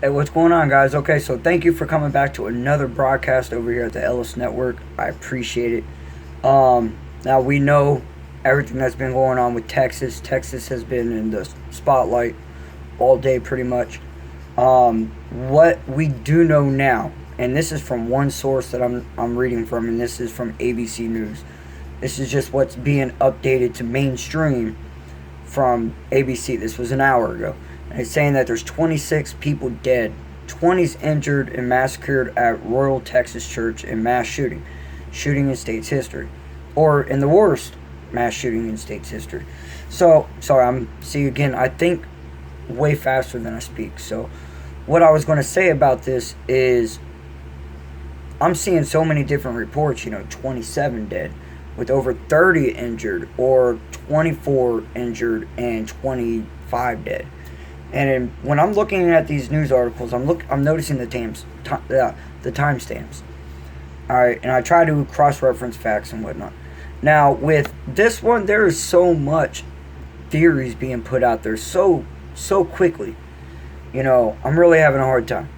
Hey, what's going on, guys? Okay, so thank you for coming back to another broadcast over here at the Ellis Network. I appreciate it. Now we know everything that's been going on with Texas. Texas has been in the spotlight all day, pretty much. What we do know now, and this is from one source that I'm reading from, and this is from ABC News. This is just what's being updated to mainstream from ABC. This was an hour ago. And it's saying that there's 26 people dead, 20s injured and massacred at Royal Texas Church in mass shooting in state's history, or in the worst mass shooting in state's history. So, sorry, see again, I think way faster than I speak. So, what I was going to say about this is I'm seeing so many different reports, 27 dead, with over 30 injured, or 24 injured and 25 dead. And when I'm looking at these news articles, I'm noticing the timestamps. All right, and I try to cross-reference facts and whatnot. Now, with this one, there is so much theories being put out there so quickly. I'm really having a hard time.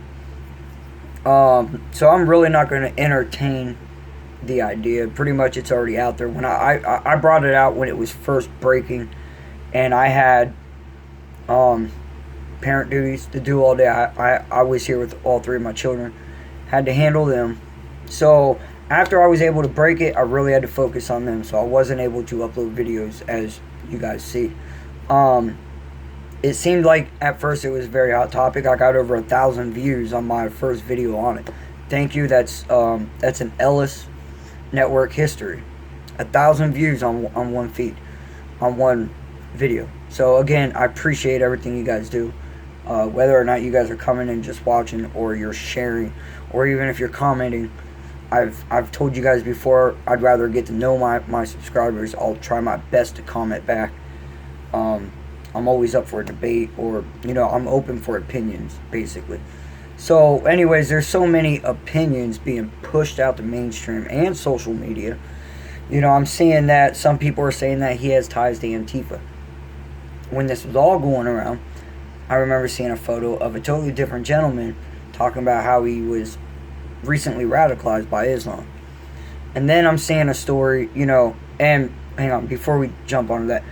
So I'm really not going to entertain the idea. Pretty much, it's already out there. When I brought it out when it was first breaking, and I had parent duties to do all day. I was here with all three of my children, had to handle them. So after I was able to break it, I really had to focus on them, so I wasn't able to upload videos as you guys see. It seemed like at first it was a very hot topic. I got over 1,000 views on my first video on it. Thank you. That's an Ellis Network history. 1,000 views on one feed, on one video. So again, I appreciate everything you guys do. Whether or not you guys are coming and just watching, or you're sharing, or even if you're commenting, I've told you guys before, I'd rather get to know my subscribers. I'll try my best to comment back. I'm always up for a debate, or I'm open for opinions, basically. So anyways, there's so many opinions being pushed out to mainstream and social media. I'm seeing that some people are saying that he has ties to Antifa. When this was all going around, I remember seeing a photo of a totally different gentleman talking about how he was recently radicalized by Islam. And then I'm seeing a story, and hang on, before we jump onto that,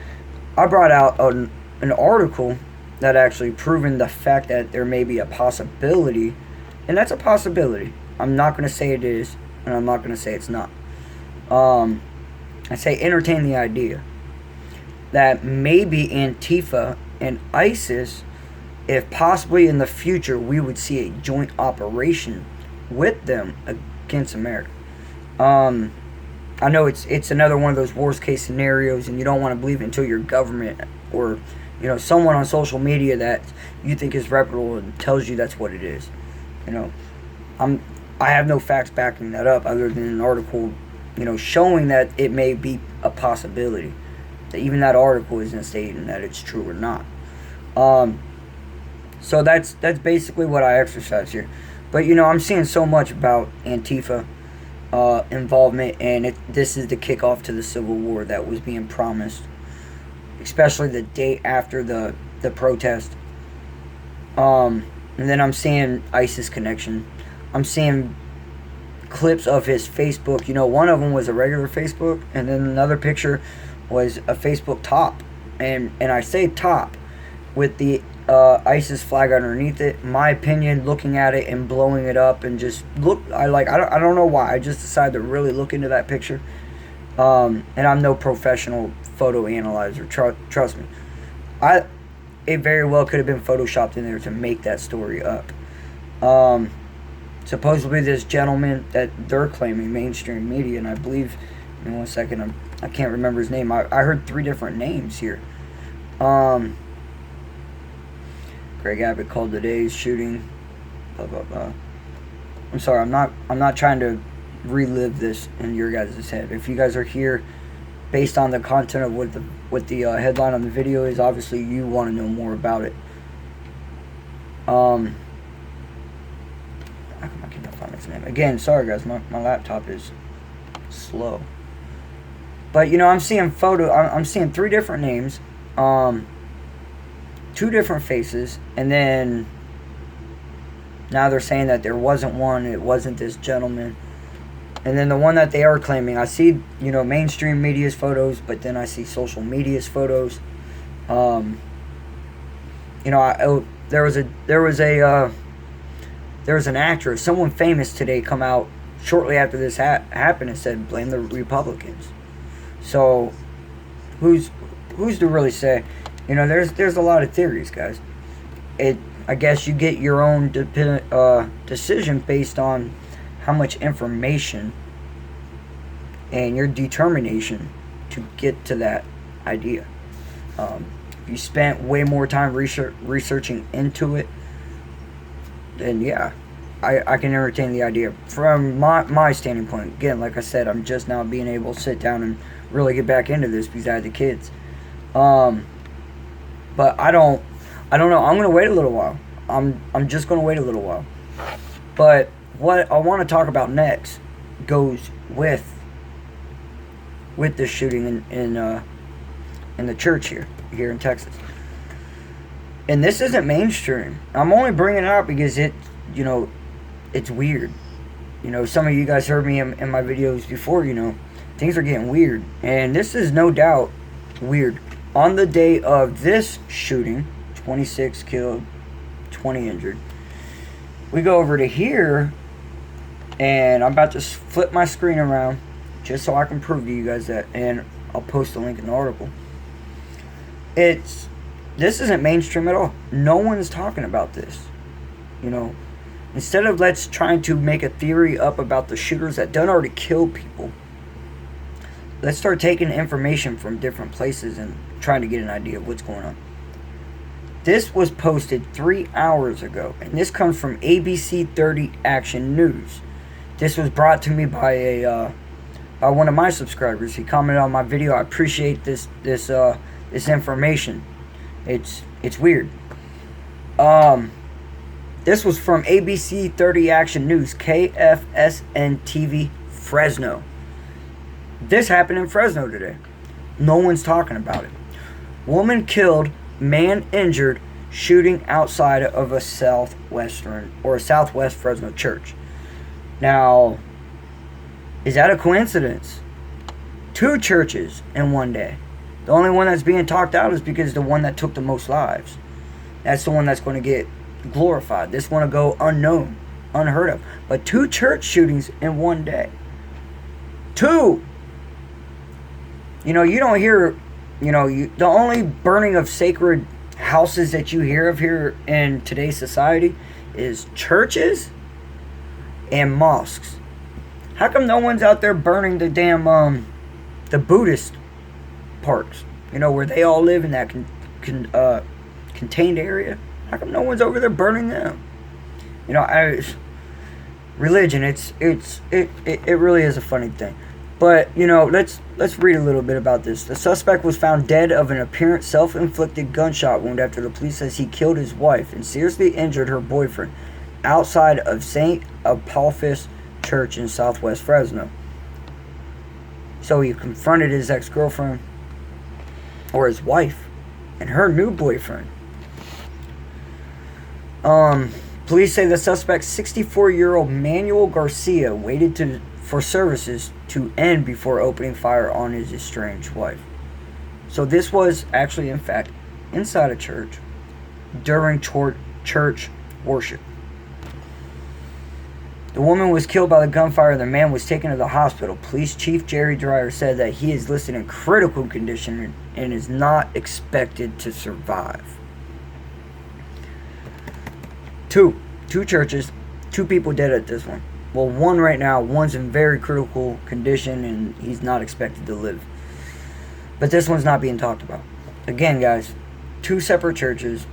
I brought out an article that actually proven the fact that there may be a possibility, and that's a possibility. I'm not going to say it is, and I'm not going to say it's not. I say entertain the idea that maybe Antifa and ISIS, if possibly in the future we would see a joint operation with them against America. I know it's another one of those worst case scenarios, and you don't want to believe it until your government or someone on social media that you think is reputable and tells you that's what it is. I have no facts backing that up other than an article, showing that it may be a possibility. That even that article isn't stating that it's true or not. So that's basically what I exercise here. But I'm seeing so much about Antifa involvement, and this is the kickoff to the Civil War that was being promised, especially the day after the protest. And then I'm seeing ISIS connection. I'm seeing clips of his Facebook. One of them was a regular Facebook, and then another picture was a Facebook top, and I say top with the ISIS flag underneath it. My opinion, looking at it and blowing it up and just I don't know why, I just decided to really look into that picture. And I'm no professional photo analyzer, trust me. It very well could have been photoshopped in there to make that story up. Supposedly this gentleman that they're claiming, mainstream media, and I believe, in 1 second, I can't remember his name. I heard 3 different names here. Greg Abbott called today's shooting. Blah blah blah. I'm sorry. I'm not trying to relive this in your guys' head. If you guys are here, based on the content of what the headline on the video is, obviously you want to know more about it. How come I cannot find his name again? Sorry guys, my laptop is slow. But I'm seeing I'm seeing 3 different names. 2 different faces, and then Now they're saying that there wasn't one, it wasn't this gentleman. And then the one that they are claiming, I see, mainstream media's photos, but then I see social media's photos. There was an actress, someone famous today, come out shortly after this happened and said, blame the Republicans. So, who's to really say? There's a lot of theories, guys. I guess you get your own decision based on how much information and your determination to get to that idea. You spent way more time researching into it, then yeah, I can entertain the idea. From my standing point, again, like I said, I'm just now being able to sit down and really get back into this because I had the kids. But I don't know. I'm gonna wait a little while. I'm just gonna wait a little while. But what I want to talk about next goes with this shooting in the church here in Texas. And this isn't mainstream. I'm only bringing it up because it's weird. Some of you guys heard me in my videos before. Things are getting weird, and this is no doubt weird. On the day of this shooting, 26 killed, 20 injured. We go over to here, and I'm about to flip my screen around just so I can prove to you guys that, and I'll post a link in the article. This isn't mainstream at all. No one's talking about this. Instead of let's trying to make a theory up about the shooters that done already killed people, let's start taking information from different places and trying to get an idea of what's going on. This was posted 3 hours ago, and this comes from ABC 30 Action News. This was brought to me by by one of my subscribers. He commented on my video. I appreciate this information. It's weird. This was from ABC 30 Action News, KFSN TV, Fresno. This happened in Fresno today. No one's talking about it. Woman killed, man injured, shooting outside of a southwest Fresno church. Now, is that a coincidence? 2 churches in one day. The only one that's being talked out is because the one that took the most lives. That's the one that's going to get glorified. This one will go unknown, unheard of. But 2 church shootings in one day. 2! You don't hear, the only burning of sacred houses that you hear of here in today's society is churches and mosques. How come no one's out there burning the damn, the Buddhist parks, where they all live in that contained area? How come no one's over there burning them? Religion, it really is a funny thing. But, let's read a little bit about this. The suspect was found dead of an apparent self-inflicted gunshot wound after the police says he killed his wife and seriously injured her boyfriend outside of St. Apophis Church in southwest Fresno. So he confronted his ex-girlfriend, or his wife, and her new boyfriend. Police say the suspect, 64-year-old Manuel Garcia, waited for services to end before opening fire on his estranged wife. So this was actually, in fact, inside a church during church worship. The woman was killed by the gunfire and the man was taken to the hospital. Police Chief Jerry Dreyer said that he is listed in critical condition and is not expected to survive. Two churches, 2 people dead at this one. Well, one right now, one's in very critical condition and he's not expected to live. But this one's not being talked about. Again, guys, 2 separate churches,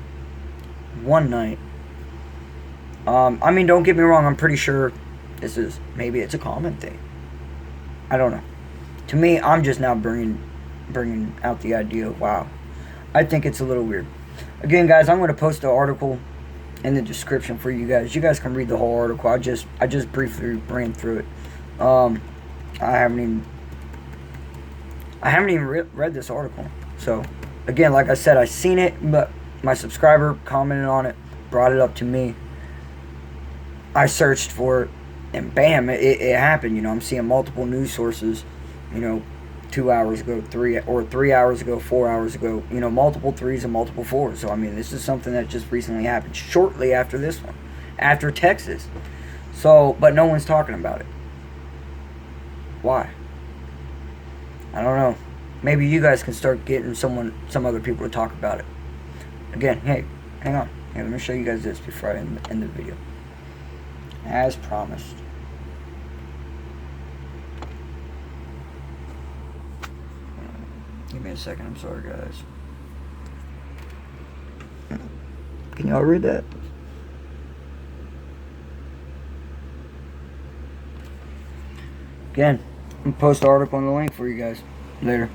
one night. Don't get me wrong, I'm pretty sure maybe it's a common thing. I don't know. To me, I'm just now bringing out the idea of, wow, I think it's a little weird. Again, guys, I'm going to post the article in the description for you guys. You guys can read the whole article. I just briefly ran through it. I haven't even read this article. So, again, like I said, I seen it, but my subscriber commented on it, brought it up to me. I searched for it, and bam, it happened. You know, I'm seeing multiple news sources, you know, 2 hours ago, 3 hours ago, 4 hours ago, you know, multiple threes and multiple fours. So I mean, this is something that just recently happened, shortly after this one, after Texas. So, but no one's talking about it. Why? I don't know. Maybe you guys can start getting some other people to talk about it. Again, hey, hang on. Hey, let me show you guys this before I end the video. As promised. Give me a second. I'm sorry, guys. Can y'all read that? Again, I'm going to post the article and the link for you guys. Later.